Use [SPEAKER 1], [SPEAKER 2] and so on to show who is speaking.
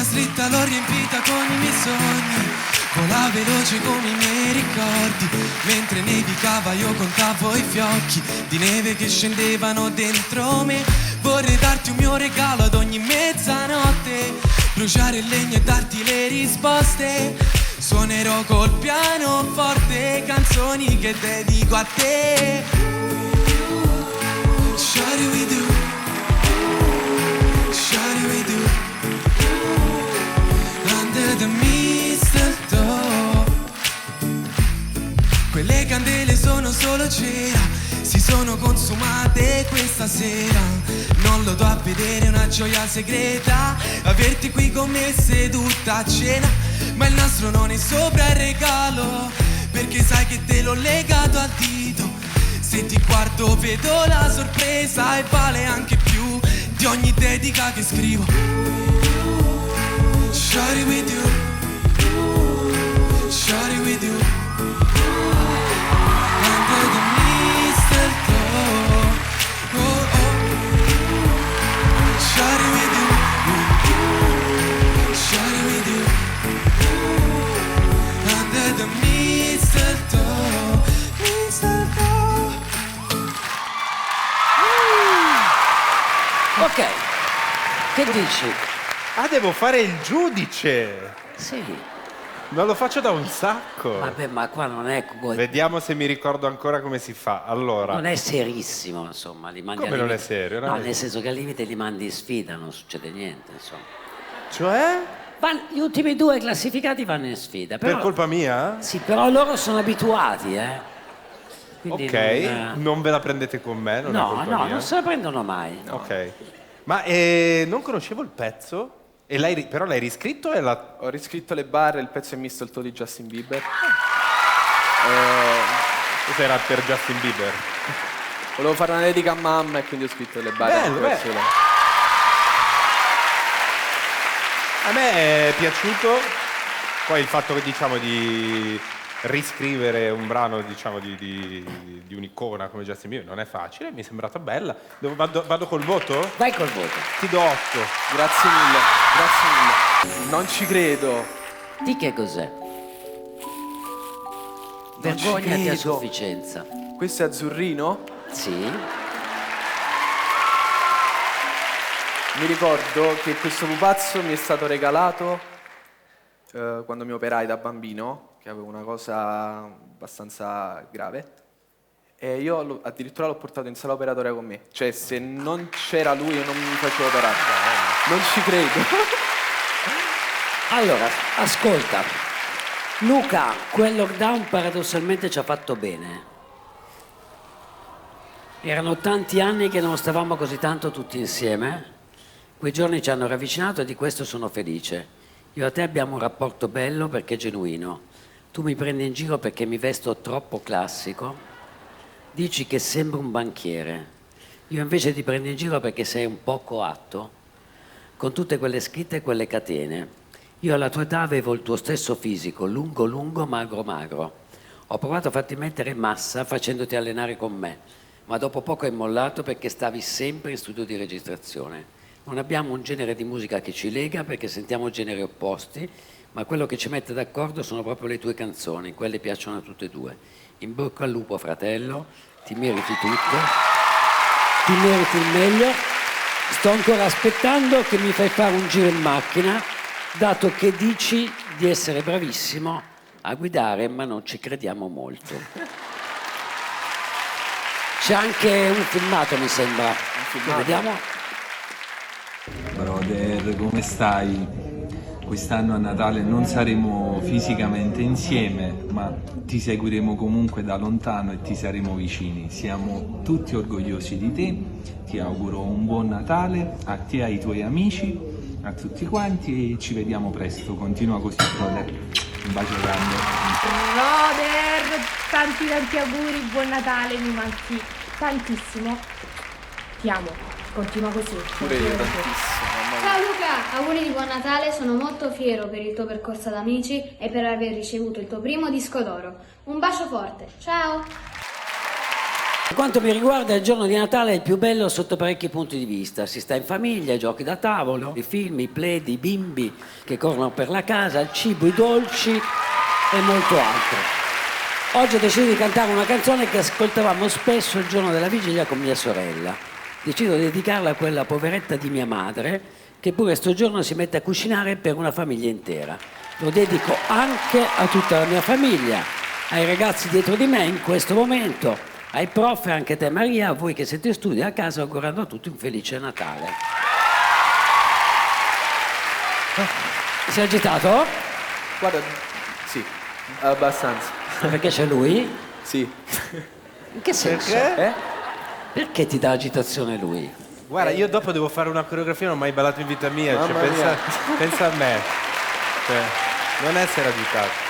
[SPEAKER 1] slitta l'ho riempita con i miei sogni, vola veloce come i miei ricordi, mentre nevicava io contavo i fiocchi di neve che scendevano dentro me. Vorrei darti un mio regalo ad ogni mezzanotte, bruciare il legno e darti le risposte. Suonerò col pianoforte canzoni che dedico a te. Shawty we do, shawty we do, under the mistletoe. Quelle candele sono solo cera, si sono consumate questa sera. Non lo do a vedere, è una gioia segreta averti qui con me seduta a cena. Ma il nastro non è sopra il regalo, perché sai che te l'ho legato al dito. Se ti guardo vedo la sorpresa e vale anche più di ogni dedica che scrivo. Shawty with you, shawty with you, under the mistletoe. Oh oh, shawty with you, shawty with you, under the mistletoe, mistletoe.
[SPEAKER 2] Ok, che dici?
[SPEAKER 3] Ah, devo fare il giudice.
[SPEAKER 2] Sì.
[SPEAKER 3] Non lo faccio da un sacco.
[SPEAKER 2] Vabbè, ma qua non è...
[SPEAKER 3] Vediamo se mi ricordo ancora come si fa. Allora.
[SPEAKER 2] Non è serissimo, insomma. Li mandi
[SPEAKER 3] Come
[SPEAKER 2] al
[SPEAKER 3] non
[SPEAKER 2] limite.
[SPEAKER 3] è serio?
[SPEAKER 2] No, nel senso che al limite li mandi in sfida, non succede niente, insomma.
[SPEAKER 3] Cioè?
[SPEAKER 2] Gli ultimi due classificati vanno in sfida. Però...
[SPEAKER 3] Per colpa mia?
[SPEAKER 2] Sì, però loro sono abituati, eh. Quindi
[SPEAKER 3] Ok, non ve la prendete con me, non è
[SPEAKER 2] no,
[SPEAKER 3] colpa
[SPEAKER 2] no,
[SPEAKER 3] mia.
[SPEAKER 2] non se la prendono mai. No.
[SPEAKER 3] Ok. Ma non conoscevo il pezzo? E però l'hai riscritto e la...
[SPEAKER 4] Ho riscritto le barre, il pezzo è Mistletoe di Justin Bieber.
[SPEAKER 3] Cos'era per Justin Bieber?
[SPEAKER 4] Volevo fare una dedica a mamma e quindi ho scritto le barre.
[SPEAKER 3] Bello, bello. A me è piaciuto. Poi il fatto che diciamo di riscrivere un brano diciamo di un'icona come Justin Bieber non è facile, mi è sembrata bella. Vado col voto?
[SPEAKER 2] Vai col voto.
[SPEAKER 3] Ti do 8.
[SPEAKER 4] Grazie mille, grazie mille. Non ci credo.
[SPEAKER 2] Di che cos'è? Vergognati a sufficienza.
[SPEAKER 4] Questo è azzurrino?
[SPEAKER 2] Sì.
[SPEAKER 4] Mi ricordo che questo pupazzo mi è stato regalato quando mi operai da bambino, che avevo una cosa abbastanza grave, e io addirittura l'ho portato in sala operatoria con me. Cioè, se non c'era lui io non mi facevo operare. Non ci credo.
[SPEAKER 2] Allora, ascolta. Luca, quel lockdown paradossalmente ci ha fatto bene. Erano tanti anni che non stavamo così tanto tutti insieme. Quei giorni ci hanno ravvicinato e di questo sono felice. Io e te abbiamo un rapporto bello perché è genuino. Tu mi prendi in giro perché mi vesto troppo classico. Dici che sembro un banchiere. Io invece ti prendo in giro perché sei un po' coatto, con tutte quelle scritte e quelle catene. Io alla tua età avevo il tuo stesso fisico, lungo lungo, magro magro. Ho provato a farti mettere massa facendoti allenare con me, ma dopo poco hai mollato perché stavi sempre in studio di registrazione. Non abbiamo un genere di musica che ci lega perché sentiamo generi opposti, ma quello che ci mette d'accordo sono proprio le tue canzoni, quelle piacciono a tutte e due. In bocca al lupo, fratello, ti meriti tutto, ti meriti il meglio. Sto ancora aspettando che mi fai fare un giro in macchina, dato che dici di essere bravissimo a guidare, ma non ci crediamo molto. C'è anche un filmato, mi sembra. Vediamo.
[SPEAKER 5] Brother, come stai? Quest'anno a Natale non saremo fisicamente insieme, ma ti seguiremo comunque da lontano e ti saremo vicini. Siamo tutti orgogliosi di te, ti auguro un buon Natale a te e ai tuoi amici, a tutti quanti e ci vediamo presto. Continua così, brother. Un bacio grande.
[SPEAKER 6] Brother, tanti auguri, buon Natale, mi manchi tantissimo. Ti amo, continua così.
[SPEAKER 4] Pure io tantissimo.
[SPEAKER 7] Ciao Luca, auguri di buon Natale, sono molto fiero per il tuo percorso ad amici e per aver ricevuto il tuo primo disco d'oro. Un bacio forte, ciao!
[SPEAKER 2] Per quanto mi riguarda, il giorno di Natale è il più bello sotto parecchi punti di vista. Si sta in famiglia, i giochi da tavolo, i film, i pledi, i bimbi che corrono per la casa, il cibo, i dolci e molto altro. Oggi ho deciso di cantare una canzone che ascoltavamo spesso il giorno della vigilia con mia sorella. Decido di dedicarla a quella poveretta di mia madre che pure sto giorno si mette a cucinare per una famiglia intera. Lo dedico anche a tutta la mia famiglia, ai ragazzi dietro di me in questo momento, ai prof e anche a te Maria, a voi che siete in studio a casa, augurando a tutti un felice Natale. Sei agitato?
[SPEAKER 4] Guarda, sì, abbastanza.
[SPEAKER 2] Perché c'è lui?
[SPEAKER 4] Sì.
[SPEAKER 2] In che senso? Perché ti dà agitazione lui?
[SPEAKER 3] Guarda, io dopo devo fare una coreografia, non ho mai ballato in vita mia, cioè,
[SPEAKER 4] Mamma mia.
[SPEAKER 3] pensa a me. Cioè, non essere agitato.